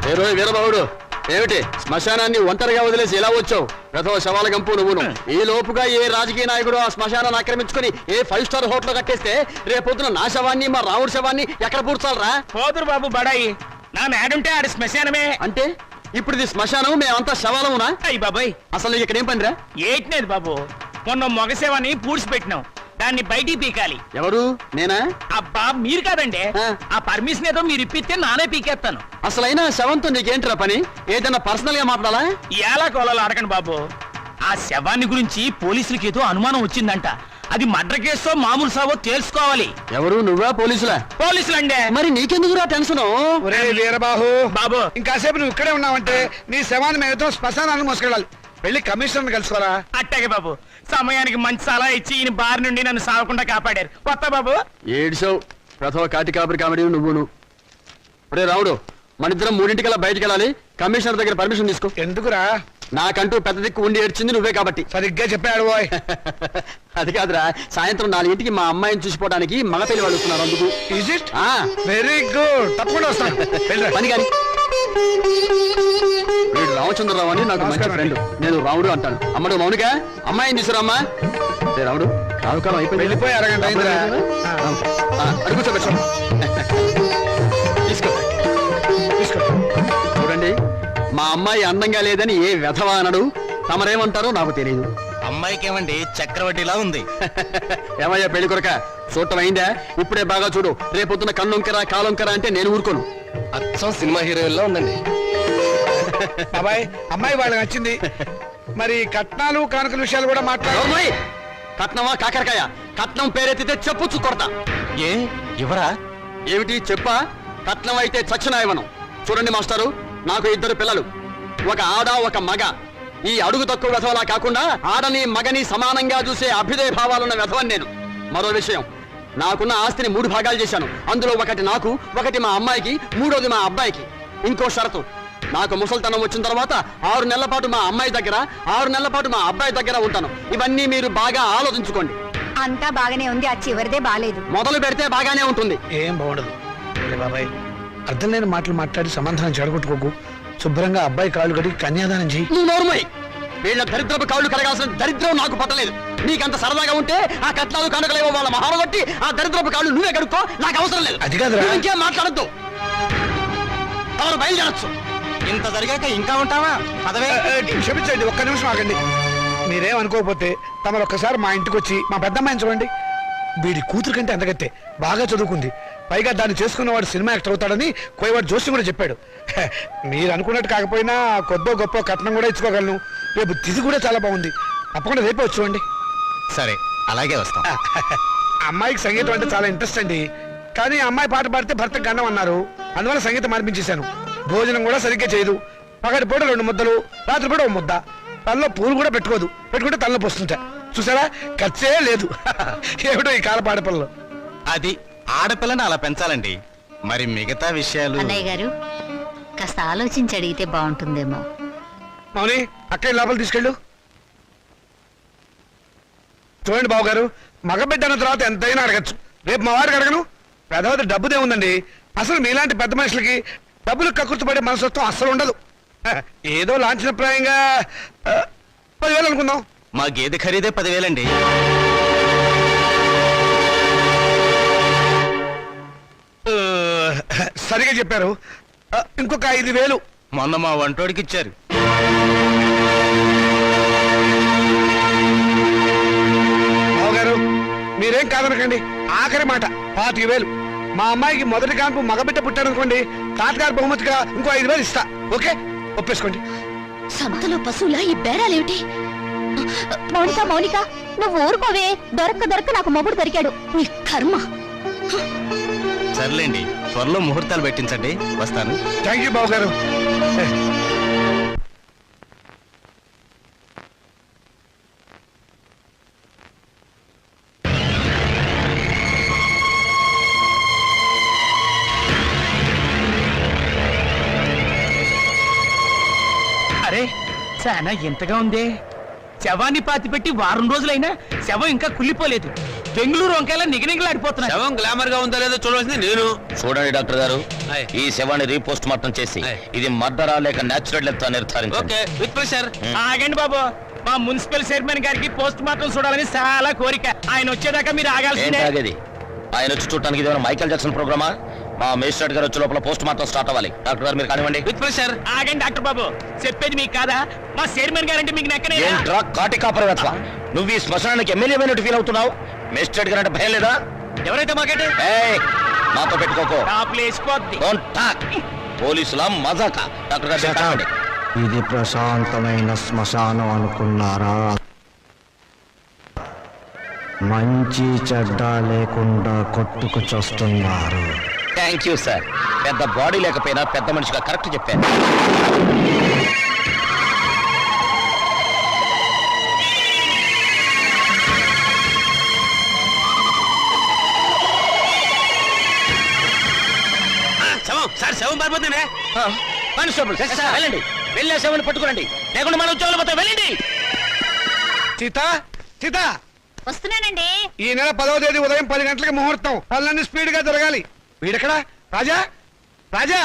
వీరబాబుడు ఏమిటి శ్మశానాన్ని ఒంటరిగా వదిలేసి ఎలా వచ్చావు? ప్రథమ శవాల గంపు నువ్వును. ఈ లోపుగా ఏ రాజకీయ నాయకుడు ఆ శ్మశానాన్ని ఆక్రమించుకుని ఏ 5 స్టార్ హోటల్ కట్టేస్తే రేపొద్దున నా శవాన్ని మా రాముడి శవాన్ని ఎక్కడ పూడ్చాలరా? పోదురు బాబు బడాయి, నా మేడుంటే ఆడి శ్మశానమే. అంటే ఇప్పుడు ఇది శ్మశానం, మేమంతా శవాలమునా? అయ్యి బాబాయ్, అసలు నీకు ఇక్కడ ఏం పనిరా? ఏట్లేదు బాబు, మొన్న మగ శవాన్ని పూడ్చిపెట్టినాం, దాన్ని బయటికి పీకాలి. ఎవరు? నేనా? అబ్బా మీరు కాదండి, ఆ పర్మిషన్ ఏదో మీరు ఇప్పిస్తే నానే పీకేస్తాను. అసలైనా శవంతో నీకేంటిరా పని? ఏదైనా పర్సనల్ గా మాట్లాడాలా? ఎలా కోలాలో అడగండి బాబు. ఆ శవాన్ని గురించి పోలీసులకి ఏదో అనుమానం వచ్చిందంట. అది మర్డర్ కేసో మామూలు సావో తెలుసుకోవాలి. ఎవరు? నువ్వా పోలీసులా? పోలీసులండే. మరి నీకెందుకురా టెన్షన్? వీరబాహు బాబు, ఇంకాసేపు నువ్వు ఇక్కడే ఉన్నావంటే నీ శవాన్ని మేమతో శ్మశానాన్ని మోసుకెళ్ళాలి. వెళ్ళి కమిషనర్ కలుసుకోరా. అట్టాగే బాబు, సమయానికి మంచి సలహా ఇచ్చి ఈయన బారి నుండి నన్ను సాగకుండా కాపాడారు. కొత్త బాబు ఏడ్చావు. ప్రథమ కాటి కాపరి కామెడీ నువ్వును. ఒరే రాముడు, మన ఇద్దరం 3:00 బయటికి వెళ్ళాలి. కమిషనర్ దగ్గర పర్మిషన్ తీసుకో. ఎందుకురా? నాకంటూ పెద్ద దిక్కు ఉండి ఏడ్చింది నువ్వే కాబట్టి. సరిగ్గా చెప్పాడు బాయ్. అది కాదురా, సాయంత్రం 4:00కి మా అమ్మాయిని చూసిపోవడానికి మగ పెళ్లి వాళ్ళు వస్తున్నారు. అందుకు ఈజ్ ఇట్? వెరీ గుడ్, తప్పకుండా వస్తాను. పని కానీ. వీడు రామచంద్రరావు అని నాకు మంచి ఫ్రెండ్. నేను రాముడు అంటాను. అమ్మడు మౌనిక, అమ్మాయిని తీసుకురామ్మా. రాముడు, రావుకాలం అయిపోయి వెళ్ళిపోయి అరగంట అయిందిరా. అడుగు చూపించు. తీసుకో తీసుకో. చూడండి, మా అమ్మాయి అందంగా లేదని ఏ వెధవా అనడు. తమరేమంటారో నాకు తెలియదు. అమ్మాయికి ఏమండి చక్రవడ్డీలా ఉంది. ఏమయ్యా పెళ్లి కొరక, చూడటం అయిందా? ఇప్పుడే బాగా చూడు. రేపొద్దున కన్నొంకరా కాలొంకరా అంటే నేను ఊరుకోను. అచ్చం సినిమా హీరోయిన్లో ఉందండి. బాబాయ్, అమ్మాయి వాళ్ళకి నచ్చింది. మరి కట్నాలు కానుకల విషయాలు కూడా మాట్లాడు. కట్నమా కాకరకాయ? కట్నం పేరెత్తితే చెప్పుచ్చు కొడతా. ఏ ఎవరా? ఏమిటి చెప్పా? కట్నం అయితే చచ్చిన ఇవ్వను. చూడండి మాస్టారు, నాకు 2 పిల్లలు, ఒక ఆడ ఒక మగ. ఈ అడుగు తక్కువ వెధవలా కాకుండా ఆడని మగని సమానంగా చూసే అభ్యుదయ భావాలున్న వెధవని నేను. మరో విషయం, నాకున్న ఆస్తిని 3 భాగాలు చేశాను. అందులో ఒకటి నాకు, ఒకటి మా అమ్మాయికి, 3వది మా అబ్బాయికి. ఇంకో షరతు, నాకు ముసల్తనం వచ్చిన తర్వాత 6 నెలల పాటు మా అమ్మాయి దగ్గర, 6 నెలల పాటు మా అబ్బాయి దగ్గర ఉంటాను. ఇవన్నీ మీరు బాగా ఆలోచించుకోండి. అంతా బాగానే ఉంది, ఆ చివరిదే బాలేదు. మొదలు పెడితే బాగానే ఉంటుంది. ఏం బాగుండదు బాబాయ్. అర్థం లేని మాటలు మాట్లాడి సమాధానం చెడగొట్టుకోకు. శుభ్రంగా అబ్బాయి కాళ్ళు కడిగి కన్యాదానం చెయ్యి. నువ్వు నోరుమోయ్. వీళ్ళ దరిద్రపు కాళ్ళు కడగాల్సిన దరిద్రం నాకు పట్టలేదు. నీకంత సరదాగా ఉంటే ఆ కట్నాలు కానుకలేవో వాళ్ళ మహాలు కొట్టి ఆ దరిద్రపు కాళ్ళు నువ్వే కడుక్కో, నాకు అవసరం లేదు. అది కాదురా. నువ్వు ఇంకేం మాట్లాడద్దు. బయలుదేరచ్చు. ఇంత జరిగాక ఇంకా ఉంటావా? పదవే. క్షమించండి, ఒక్క నిమిషం ఆగండి. మీరేమనుకోకపోతే తమరు ఒక్కసారి మా ఇంటికి వచ్చి మా పెద్దమ్మాయిని చూడండి. వీడి కూతురు కంటే అందగత్తే, బాగా చదువుకుంది. పైగా దాన్ని చేసుకున్నవాడు సినిమా యాక్టర్ అవుతాడని కోయవాడు జోషి కూడా చెప్పాడు. మీరు అనుకున్నట్టు కాకపోయినా కొద్దో గొప్ప కట్నం కూడా ఇచ్చుకోగలను. రేపు తిథి కూడా చాలా బాగుంది. తప్పకుండా రేపే వచ్చి చూడండి. సరే, అలాగే వస్తాం. అమ్మాయికి సంగీతం అంటే చాలా ఇంట్రెస్ట్ అండి. కానీ అమ్మాయి పాట పాడితే భర్తకు గండం అన్నారు. అందువల్ల సంగీతం మార్పించేశాను. భోజనం కూడా సరిగ్గా చేయదు. పగటి పూట 2 ముద్దలు, రాత్రి పూట 1 ముద్ద. తనలో పూలు కూడా పెట్టుకోదు. పెట్టుకుంటే తనలో పోస్తుంటా. చూసారా, ఖర్చే లేదు. ఏమిటో ఈ కాల పాడపిల్లలు. అది ఆడపిల్లని అలా పెంచాలండి. మరి మిగతా విషయాలు అన్నయ్య గారు కాస్త ఆలోచించి అడిగితే బాగుంటుందేమో. మౌని, అక్కడి లోపల తీసుకెళ్ళు. చూడండి బాబు గారు, మగబిడ్డ అన్న తర్వాత ఎంతైనా అడగచ్చు. రేపు మా వారికి అడగను. పెద్దవది డబ్బుదే ఉందండి. అసలు మీలాంటి పెద్ద మనుషులకి డబ్బులు కక్కుర్తిపడే మనస్తత్వం అస్సలు ఉండదు. ఏదో లాంఛనప్రాయంగా 10,000 అనుకుందాం. మా గేదె ఖరీదే 10,000 అండి. సరిగా చెప్పారు. ఇంకొక 5,000 మొన్న మా వంటోడికి ఇచ్చారు. బావగారు, మీరేం కాదనకండి. ఆఖరి మాట 25,000. మా అమ్మాయికి మొదటి కాన్పు మగబిడ్డ పుట్టారనుకోండి, తాతగారు బహుమతిగా ఇంకో 5,000 ఇస్తా. ఓకే, ఒప్పేసుకోండి. సంతలో పశువులా ఈ బేరాలేమిటి? మౌనిక మౌనిక, నువ్వు ఊరుకోవే. దొరక్క నాకు మొగుడు దొరికాడు. నీ కర్మ. సర్లేండి, త్వరలో ముహూర్తాలు పెట్టించండి. వస్తాను. థ్యాంక్ యూ బాబు గారు. అరే, చాలా ఎంతగా ఉందే. శవాన్ని పాతి పెట్టి 1 వారం రోజులైనా శవం ఇంకా కుళ్ళిపోలేదు. బెంగళూరు వంకాయల నిగనిగలాడిపోతున్నాయి. శవం గ్లామర్ గా ఉందో లేదో చూడవలసింది నేను. చూడండి డాక్టర్ గారు, ఆయ్. ఈ శవాన్ని రీపోస్ట్ మార్టం చేసి ఆయ్. ఇది మర్డరా లేక నేచురల్ డెత్ నిర్ధారించండి. Okay with pressure. ఆగండి బాబు, మా మున్సిపల్ చైర్మన్ గారికి పోస్ట్ మార్టం చూడాలని చాలా కోరిక. ఆయన వచ్చేదాకా మీరు ఏంటి ఆగాల్సిందే. ఆగేది? ఆయన వచ్చి చూడటానికి ఇదేమైనా మైకేల్ జాక్సన్ ప్రోగ్రామా? మా మేజిస్ట్రేట్ గారు వచ్చే లోపల పోస్ట్ మార్టం స్టార్ట్ అవ్వాలి. డాక్టర్ గారు మీరు కానివ్వండి. With pressure. ఆగండి డాక్టర్ బాబు, చెప్పేది మీకు కాదా? మా చైర్మన్ గారంటే మీకు నెక్కనే. ఏంట్రా కాటి కాపరవేత్వ, నువ్వు ఈ శ్మశానానికి ఎమ్మెల్యే అయినట్టు ఫీల్ అవుతున్నావు? మేజిస్ట్రేట్ గారు అంటే భయం లేదా? ఎవరైతే మాకేంటి? ఏయ్, మాతో పెట్టుకోకో. టాప్లు వేసిపోద్ది. Don't talk. పోలీసుల మజాక. డాక్టర్ గారు మీరు కానివ్వండి. ఇది ప్రశాంతమైన శ్మశానం అనుకున్నారా? మంచి చెడ్డ లేకుండా కొట్టుకు చస్తున్నారు. Thank you sir. పెద్ద బాడీ లేకపోయినా పెద్ద మనిషిగా కరెక్ట్ చెప్పాను. శవం సార్, శవం పారిపోతుంది. కానిస్టేబుల్ వెళ్ళండి, వెళ్ళే శవాన్ని పట్టుకురండి, లేకుండా మన ఉద్యోగాలు పోతే వెళ్ళండి. సీత సీత, వస్తున్నానండి. ఈ నెల 10వ తేదీ ఉదయం 10 గంటలకి ముహూర్తం. పనులన్నీ స్పీడ్ గా జరగాలి. వీడెక్కడ? రాజా, రాజా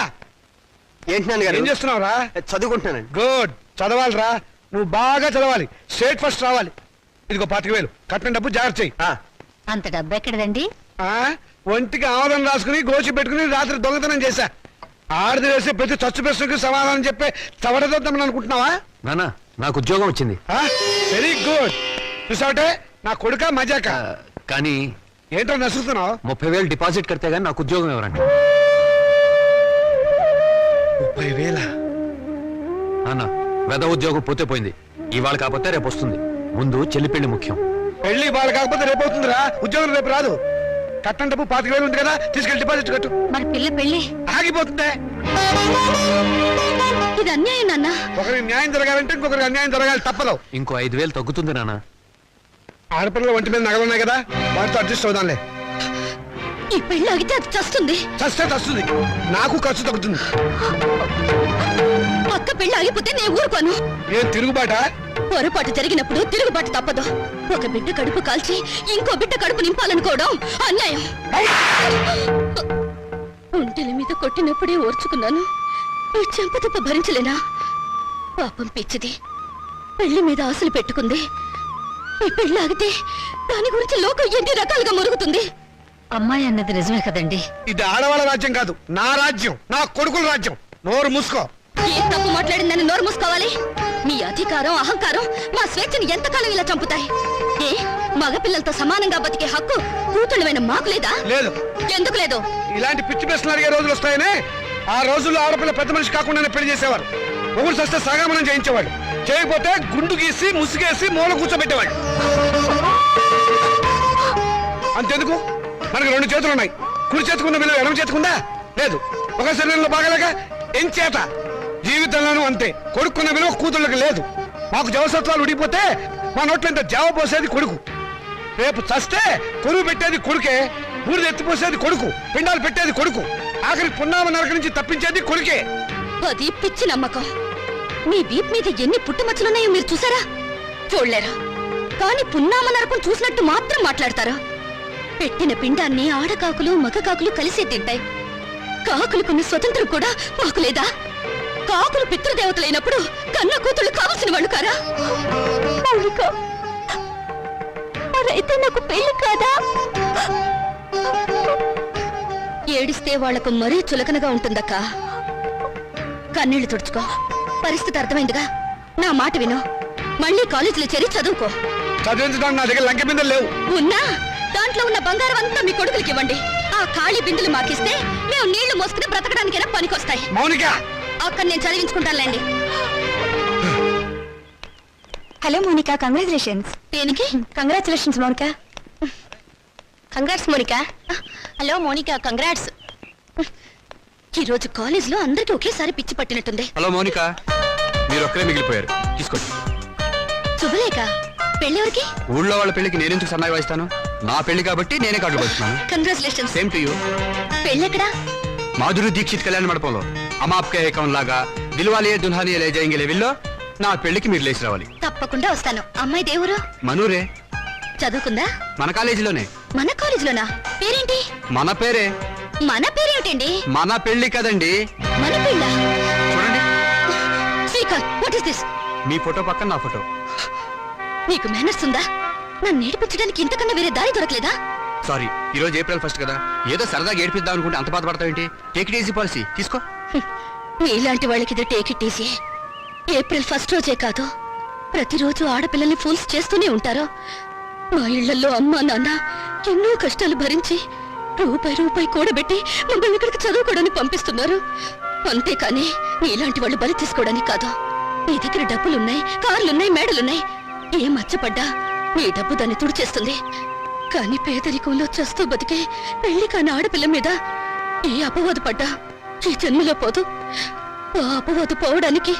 ఏంటి నాన్నగారు? ఏం చేస్తున్నావురా? చదువుకుంటున్నానండి. గుడ్, చదవాలిరా. నువ్వు బాగా చదవాలి, స్టేట్ ఫస్ట్ రావాలి. ఇదిగో 25,000 కట్టిన డబ్బు జాగ్రత్త చెయ్యి. అంత డబ్బు ఎక్కడదండి? ఆ, ఒంటికి ఆమోదం రాసుకుని గోచి పెట్టుకుని రాత్రి దొంగతనం చేశా. ఆడది వేసే ప్రతి చచ్చు ప్రశ్నకు సమాధానం చెప్పే చవడదొద్దామని అనుకుంటున్నావా? నానా, నాకు ఉద్యోగం వచ్చింది. Very good. చూసావటే, నా కొడుక మజాక. కానీ ఏంటో నసుకుతున్నావు? 30,000 డిపాజిట్ కడితే గానీ నాకు ఉద్యోగం ఎవరండి? 30,000? నాన్న, వెద ఉద్యోగం పోతే పోయింది. ఇవాళ కాకపోతే రేపు వస్తుంది. ముందు చెల్లి పెళ్లి ముఖ్యం. పెళ్లి వాళ్ళు కాకపోతే రేపు అవుతుందిరా. ఉద్యోగం రేపు రాదు. కట్టం డబ్బు 25,000 ఉంది కదా, తీసుకెళ్ళి డిపాజిట్ కట్టు. మరి పిల్ల పెళ్ళి ఆగిపోతుందే. ఇది అన్యాయం నాన్న. ఒకరికి న్యాయం జరగాలంటే ఇంకొకరికి అన్యాయం జరగాలి, తప్పదు. ఇంకో 5,000 తగ్గుతుంది నాన్న. ఆడపిల్లల ఒంటి మీద నగలు ఉన్నాయి కదా, వాటితో అడ్జస్ట్ అవుదాంలే. ఈ పెళ్ళి ఆగితే అది చస్తుంది. చస్తే చస్తుంది, నాకు ఖర్చు తగ్గుతుంది. అక్క పెళ్ళి ఆగిపోతే నేను ఊరుకోను. ఏం తిరుగుబాట? పొరపాటు జరిగినప్పుడు తిరుగుబాటు తప్పదు. ఒక బిడ్డ కడుపు కాల్చి ఇంకో బిడ్డ కడుపు నింపాలనుకోవడం అన్యాయం. ఒంటెల మీద కొట్టినప్పుడే ఓర్చుకున్నాను, ఈ చెంపదెబ్బ భరించలేనా? పాపం పిచ్చిది, పెళ్లి మీద ఆశలు పెట్టుకుంది. ఈ పెళ్లి ఆగితే దాని గురించి లోకం ఎన్ని రకాలుగా మురుగుతుంది. అమ్మాయి అన్నది నిజమే కదండి. ఇది ఆడవాళ్ళ రాజ్యం కాదు, నా రాజ్యం, నా కొడుకుల రాజ్యం. నోరు మూసుకో. ఏం తప్పు మాట్లాడిందని నోరు మూసుకోవాలి? మీ అధికారం అహంకారం మా స్వేచ్ఛని ఎంతకాలం ఇలా చంపుతాయి? ఏ మగపిల్లలతో సమానంగా బతికే హక్కు కూతుళ్ళమైన మాకు లేదా? లేదు. ఎందుకు లేదు? ఇలాంటి పిచ్చి ప్రశ్నలు అడిగే రోజులు వస్తాయనే ఆ రోజుల్లో ఆడపిల్ల పెద్ద మనిషి కాకుండానే పెళ్లి చేసేవారు. ఒకరు సస్తే సగమనం చేయించేవాడు, చేయకపోతే గుండు గీసి ముసుగేసి మూల కూర్చోబెట్టేవాడు. అంతెందుకు, మనకు 2 చేతులు ఉన్నాయి. కుడి చేతుకున్న విలువ ఎడమ చేతుకుందా? లేదు. ఒక శరీరంలో బాగలేక ఎంచేత జీవితంలోనూ అంతే. కొడుకున్న విలువ కూతుళ్ళకి లేదు. మాకు జవసత్వాలు ఉడిపోతే మా నోట్లో ఇంత జావ పోసేది కొడుకు. రేపు చస్తే కొరువు పెట్టేది కొడుకే, బూడిద ఎత్తిపోసేది కొడుకు, పిండాలు పెట్టేది కొడుకు, ఆఖరి పున్నామ నరక నుంచి తప్పించేది కొడుకే. అది పిచ్చి నమ్మకం. మీ వీప్ మీద ఎన్ని పుట్టుమచ్చలున్నాయో మీరు చూసారా? చూడలేరా? కానీ పున్నామ నరకం చూసినట్టు మాత్రం మాట్లాడతారా? పెట్టిన పిండాన్ని ఆడకాకులు మగ కాకులు కలిసే తింటాయి. కాకులుకున్న స్వతంత్రం కూడా మాకు లేదా? కాకులు పితృదేవతలైనప్పుడు కన్న కూతుళ్ళు కావలసిన వాళ్ళు కారా? మరైతే నాకు పెళ్లి కాదా? ఏడిస్తే వాళ్లకు మరీ చులకనగా ఉంటుందక్క. కన్నీళ్లు తుడుచుకో. పరిస్థితి అర్థమైందిగా. నా మాట విను. మళ్ళీ కాలేజీలో చేరి చదువుకో. చదివించడానికి నా దగ్గర లంకె బిందెలు లేవు. ఉన్నా దాంట్లో ఉన్న బంగారం అంతా మీ కొడుకులకి ఇవ్వండి. ఆ ఖాళీ బిందులు మాకిస్తే మేము నీళ్లు మోసుకుని బ్రతకడానికైనా పనికొస్తాయి. మౌనిక, అక్కడ నేను చదివించుకుంటానులేండి. Hello Monika, congratulations. దేనికి? Congratulations Monika. Congrats Monika. Hello Monika, congrats. ఈ రోజు కాలేజీలో అందరికీ ఒకేసారి పిచ్చి పట్టినట్టుంది. హలో మౌనిక, మీరు ఒక్కరే మిగిలిపోయారు. తీసుకోండి. శుభలేఖ, పెళ్ళెవరికి? ఊళ్ళో వాళ్ళ పెళ్లికి నేనెందుకు సన్నాయి వాయిస్తాను? నా పెళ్లి కాబట్టి నేనే కార్డు పడుతున్నాను. కంగ్రాచులేషన్స్. Same to you. పెళ్ళెక్కడా? మాధురి దీక్షిత్ కళ్యాణ మండపంలో అమాప్కే అకౌంట్ లాగా దిల్వాలియే దుల్హానియే లే జాయేంగే లెవెల్లో నా పెళ్లికి మీరు లేచి రావాలి. తప్పకుండా వస్తాను. అమ్మాయి దేవురు? మనూరే. చదువుకుందా? మన కాలేజీలోనే. మన కాలేజీలోనా? పేరేంటి? మన పేరే. మన పేరేమిటండి? మన పెళ్లి కదండి. మన పెళ్ళ? చూడండి, Srikanth, what is this? Me photo పక్కన నా ఫోటో. నీకు మేనర్స్ ఉందా? నన్ను నేర్పించడానికి ఇంతకన్నా వేరే దారి దొరకలేదా? సారీ, ఈ రోజు April 1 కదా, ఏదో సరదాగా ఏడిపిద్దాం అనుకుంటే అంత బాధపడతావేంటి? టేక్ ఇట్ ఈజీ పాలసీ, తీసుకో. నీలాంటి వాళ్ళకి ఇది టేక్ ఇట్ ఈజీ. April 1 రోజే కాదు, ప్రతిరోజు ఆడపిల్లల్ని ఫోన్స్ చేస్తూనే ఉంటారు. మా ఇళ్లలో అమ్మా నాన్న ఎన్నో కష్టాలు భరించి రూపాయి కూడబెట్టి మమ్మల్ని ఇక్కడికి చదువుకోవడానికి పంపిస్తున్నారు. అంతేకాని నీలాంటి వాళ్ళు బలి తీసుకోవడానికి కాదు. నీ దగ్గర డబ్బులున్నాయి, కార్లున్నాయి, మేడలున్నాయి. ఏ మచ్చపడ్డా నీ డబ్బు దాన్ని తుడిచేస్తుంది. కానీ పేదరికంలో చస్తూ బతికే పెళ్లి కాని ఆడపిల్ల మీద ఏ అపవాదు పడ్డా ఈ జన్మలో పోదు. ఆ అపవాదు పోవడానికి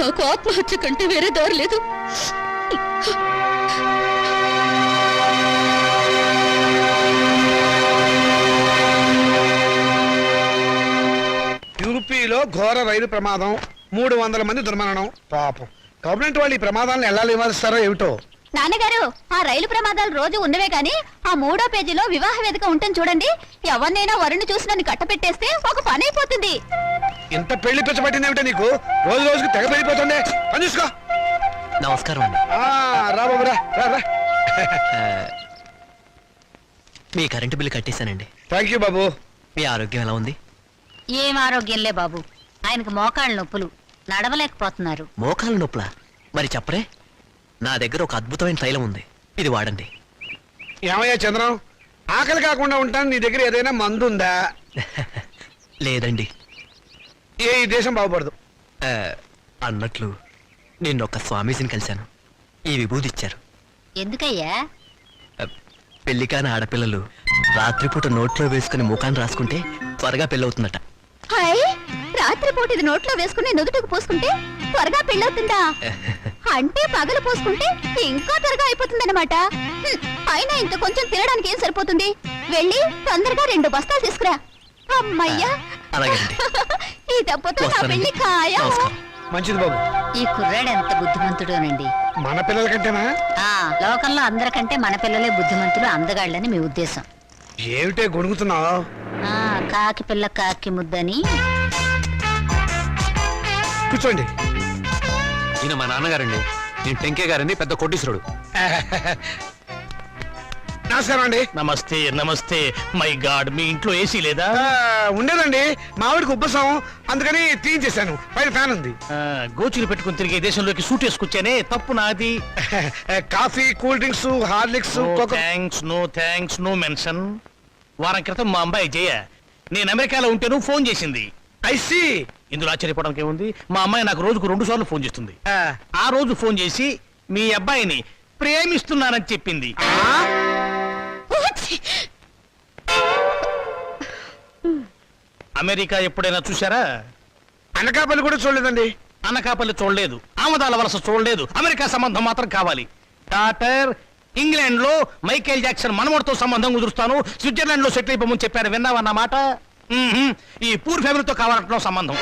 నాకు ఆత్మహత్య కంటే వేరే దారి లేదు. యూపీలో ఘోర రైలు ప్రమాదం, 300 మంది దుర్మరణం. పాపం గవర్నమెంట్ వాళ్ళు ఈ ప్రమాదాలను ఎలా నివారిస్తారో ఏమిటో. నాన్నగారు, ఆ రైలు ప్రమాదాలు రోజు ఉన్నవే గాని ఆ 3వ పేజీలో వివాహ వేదిక ఉంటుంది చూడండి. ఎవరినైనా వరుణ్ణి చూసి నన్ను కట్టపెట్టేస్తే ఒక పని అయిపోతుంది. ఇంత పెళ్లి పిచ్చబట్టింది ఏమిటో నీకు? రోజు రోజుకి తెగ పెరిగిపోతుంది. పని చూసుకో. నమస్కారం అండి. రా బాబు రా రా రా. మీ కరెంటు బిల్లు కట్టేశానండి. థ్యాంక్ యూ బాబు. మీ ఆరోగ్యం ఎలా ఉంది? ఏం ఆరోగ్యంలే బాబు, ఆయనకు మోకాళ్ళ నొప్పులు, నడవలేకపోతున్నారు. మోకాలు నొప్పులా? మరి చెప్పరే, నా దగ్గర ఒక అద్భుతమైన తైలం ఉంది, ఇది వాడండి. ఏమయ్యా చంద్రం, ఆకలి కాకుండా ఉంటాను, నీ దగ్గర ఏదైనా మందు ఉందా? లేదండి. ఈ దేశం బాగుపడదు. అన్నట్లు నిన్నొక్క స్వామీజీని కలిశాను, ఈ విభూది ఇచ్చారు. ఎందుకయ్యా? పెళ్లి కాని ఆడపిల్లలు రాత్రిపూట నోట్లో వేసుకుని ముఖాన్ని రాసుకుంటే త్వరగా పెళ్ళవుతుందట. హాయ్, రాత్రిపూట ఇది నోట్లో వేసుకుని నుదుటికి పోసుకుంటే త్వరగా పెళ్ళవుతుందా? అంటే పగలు పోసుకుంటే ఇంకా త్వరగా అయిపోతుందన్నమాట. అయినా ఇంత కొంచెం తినడానికి ఏం సరిపోతుంది? వెళ్ళి తొందరగా 2 బస్తాలు తీసుకురా. అమ్మయ్యా, అలాగేనండి. ఈ దెబ్బతో నా వస్తానండి. పెళ్లి ఖాయం. నమస్కారం. మంచిది బాబు. ఈ కుర్రాడు ఎంత బుద్ధిమంతుడోనండి. మన పిల్లల కంటేనా? లోకంలో అందరికంటే మన పిల్లలే బుద్ధిమంతులు, అందగాళ్ళని మీ ఉద్దేశం. ఏమిటే గొణుగుతున్నావు? కాకి పిల్ల కాకి ముద్దని. కూర్చోండి. ఈయన మా నాన్నగారండి, నేను టెంకే గారని పెద్ద కోటీశ్వరుడు. నమస్కారం అండి. నమస్తే నమస్తే. మై గాడ్, మీ ఇంట్లో ఏసీ లేదా? ఉండేదండి, మావిడికి ఉబ్బసం, అందుకని తీయించేశాను. పైన ఫ్యాన్ ఉంది. గోచులు పెట్టుకుని తిరిగే దేశంలోకి సూట్ వేసుకొచ్చానే, తప్పు నాది. Coffee, cool drinks, Horlicks, no thanks, no mention. వారం క్రితం మా అమ్మాయి జయ నేను అమెరికాలో ఉంటేను ఫోన్ చేసింది. ఐసి. ఇందులో ఆశ్చర్యపోవడానికి ఏముంది? మా అమ్మాయి నాకు రోజుకు 2 సార్లు ఫోన్ చేస్తుంది. ఆ రోజు ఫోన్ చేసి మీ అబ్బాయిని ప్రేమిస్తున్నానని చెప్పింది. అమెరికా ఎప్పుడైనా చూసారా? అనకాపల్లి కూడా చూడలేదండి. అనకాపల్లి చూడలేదు, ఆమదాల వలస చూడలేదు, అమెరికా సంబంధం మాత్రం కావాలి. డాక్టర్, ఇంగ్లాండ్ లో మైకేల్ జాక్సన్ మనవడితో సంబంధం కుదురుస్తాను, స్విట్జర్లాండ్ లో సెటిల్ అయిపోమని చెప్పారు, విన్నావన్నమాట. ఈ పూర్ ఫ్యామిలీతో కావాలంటున్నాం సంబంధం.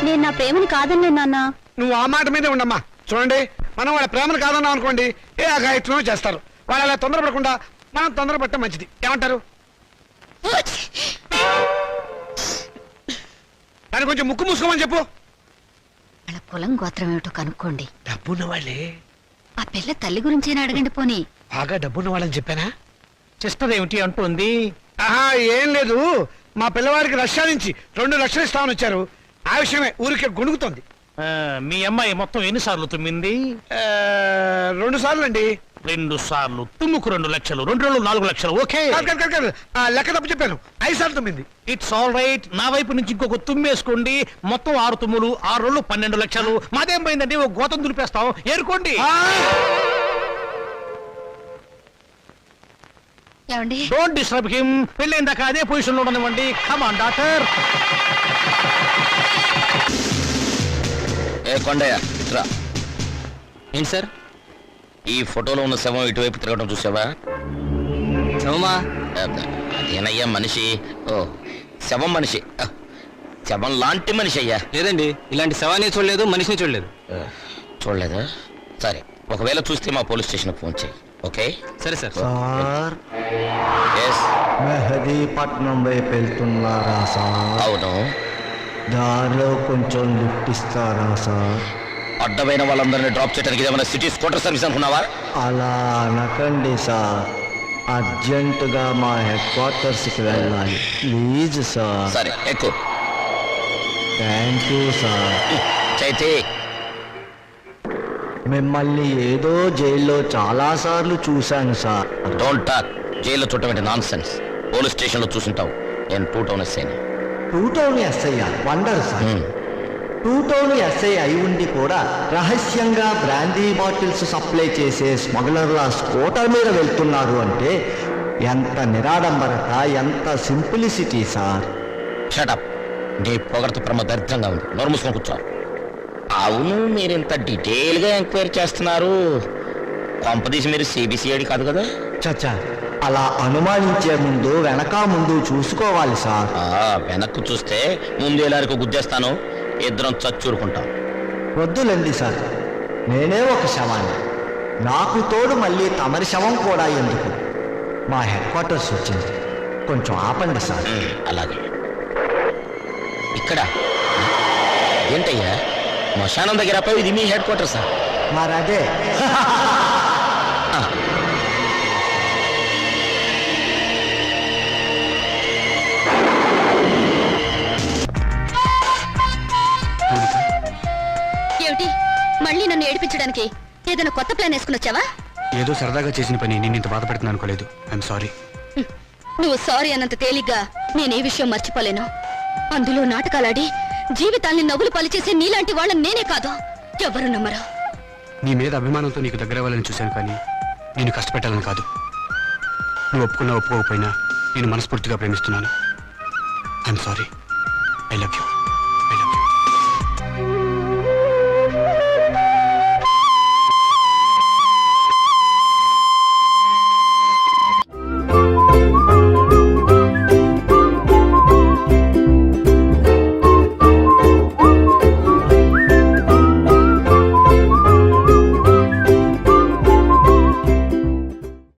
నేను నా ప్రేమని కాదన్నే నాన్న. నువ్వు ఆ మాట మీదే ఉండమ్మా. చూడండి, మనం వాళ్ళ ప్రేమను కాదన్నాం అనుకోండి, ఏ అఘాయిత్వమో చేస్తారు. వాళ్ళు అలా తొందరపడకుండా మనం తొందరపడటం మంచిది. ఏమంటారు? దాన్ని కొంచెం ముక్కు మూసుకోమని చెప్పు. వాళ్ళ కులం గోత్రం ఏమిటో కనుక్కోండి. డబ్బున్న వాళ్ళే. ఆ పిల్ల తల్లి గురించేనా అడగండి పోనీ. బాగా డబ్బున్న వాళ్ళని చెప్పానా? సిస్టర్ ఏమిటి అంటుంది? ఆహా, ఏం లేదు. మా పిల్లవాడికి రష్యా నుంచి 2 లక్షలు ఇస్తామని వచ్చారు. ఆ విషయమే ఊరికే గొణుగుతోంది. మీ అమ్మాయి మొత్తం ఎన్నిసార్లు తుమ్మింది? 2 సార్లు అండి. 2 సార్లు తుమ్ముకు 2 లక్షలు, 2 రోజులు 4 లక్షలు. ఓకే, కాదు, లెక్క తప్పు చెప్పాను. 5 సార్లు తుమ్మింది. It's all right. నా వైపు నుంచి ఇంకొక తుమ్మేసుకోండి. మొత్తం 6 తుమ్ములు, 6 రోజులు 12 లక్షలు. మాదేం పోయిందండి, ఒక గోతం దులిపేస్తాం, ఏరుకోండి. ఏమండి? Don't disturb him. పెళ్ళైందాకా అదే పొజిషన్ లో ఉండనివ్వండి. Come on doctor. ఏ కొండయ్య, రా. ఏంటి సార్, ఈ ఫోటోలో ఉన్న శవం ఇటువైపు తిరగడం చూసావా? శవమా? అదేనయ్యా, మనిషి. ఓ, శవం మనిషి. శవం లాంటి మనిషి అయ్యా. లేదండి, ఇలాంటి శవాన్ని చూడలేదు, మనిషిని చూడలేదు. చూడలేదా? సరే, ఒకవేళ చూస్తే మా పోలీస్ స్టేషన్కి ఫోన్ చేయి. ఓకే సరే సార్ సార్ ఎస్ మెహదీపట్నం వైపు వెళ్తున్నారా సార్? అవును. దారిలో కొంచెం లిఫ్ట్ ఇస్తారా సార్? అడ్డమైన వాళ్ళందరినీ డ్రాప్ చేయడానికి ఏమైనా సిటీ స్కూటర్ సర్వీస్ అనుకున్నావా? అలా అనకండి సార్, అర్జెంటుగా మా హెడ్ క్వార్టర్స్కి వెళ్ళాలి ప్లీజ్ సార్. సరే ఎక్కువ. Thank you sir. చైతి మిమ్మల్ని ఏదో జైల్లో చాలాసార్లు చూశాను సార్. Don't talk. జైల్లో చూడటం నాన్ సెన్స్. పోలీస్ స్టేషన్లో చూసుంటావు. నేను 2 టౌన్ ఎస్ఐని. 2 టౌన్ ఎస్ఐ వండరు సార్. 2 టౌన్ ఎస్ఐ అయి ఉండి కూడా రహస్యంగా బ్రాందీ బాటిల్స్ సప్లై చేసే స్మగ్లర్ల స్కూటర్ మీద వెళ్తున్నారు అంటే ఎంత నిరాడంబరత, ఎంత సింప్లిసిటీ సార్. షటప్. నీ పొగడత ప్రమ దరిద్రంగా ఉంది. నోరు మూసుకొని కూర్చో. అవును, మీరు ఇంత డీటెయిల్గా ఎంక్వైరీ చేస్తున్నారు. కొంపదీసి మీరు సిబిసిఐడి కాదు కదా? చచ్చా, అలా అనుమానించే ముందు వెనక ముందు చూసుకోవాలి సార్. వెనక్కు చూస్తే ముందు ఎలారికి గుద్దేస్తాను. ఇద్దరం చచ్చూరుకుంటాం. వద్దులండి సార్, నేనే ఒక శవాన్ని. నాకు తోడు మళ్ళీ తమరి శవం కూడా ఎందుకు? మా హెడ్ క్వార్టర్స్ వచ్చింది, కొంచెం ఆపండి సార్. అలాగే. ఇక్కడ ఏంటయ్యా శ్మశానం దగ్గర పోయి ఇది మీ హెడ్ క్వార్టర్ సార్? మరదే. ఏమిటి మళ్ళీ నన్ను ఏడిపించడానికి ఏదైనా కొత్త ప్లాన్ వేసుకుని వచ్చావా? ఏదో సరదాగా చేసిన పని నేను ఇంత బాధ పెడుతున్నాను అనుకోలేదు. I'm sorry. నువ్వు సారీ అన్నంత తేలిగ్గా నేనే విషయం మర్చిపోలేను. అందులో నాటకాలాడి జీవితాల్ని నవ్వులు పలిచేసే నీలాంటి వాళ్ళని నేనే కాదు, ఎవరు నమ్మరు. నీ మీద అభిమానంతో నీకు దగ్గర అవ్వాలని చూశాను, కానీ నేను కష్టపెట్టాలని కాదు. నువ్వు ఒప్పుకున్నా ఒప్పుకోకపోయినా నేను మనస్ఫూర్తిగా ప్రేమిస్తున్నాను. I'm sorry. I love you.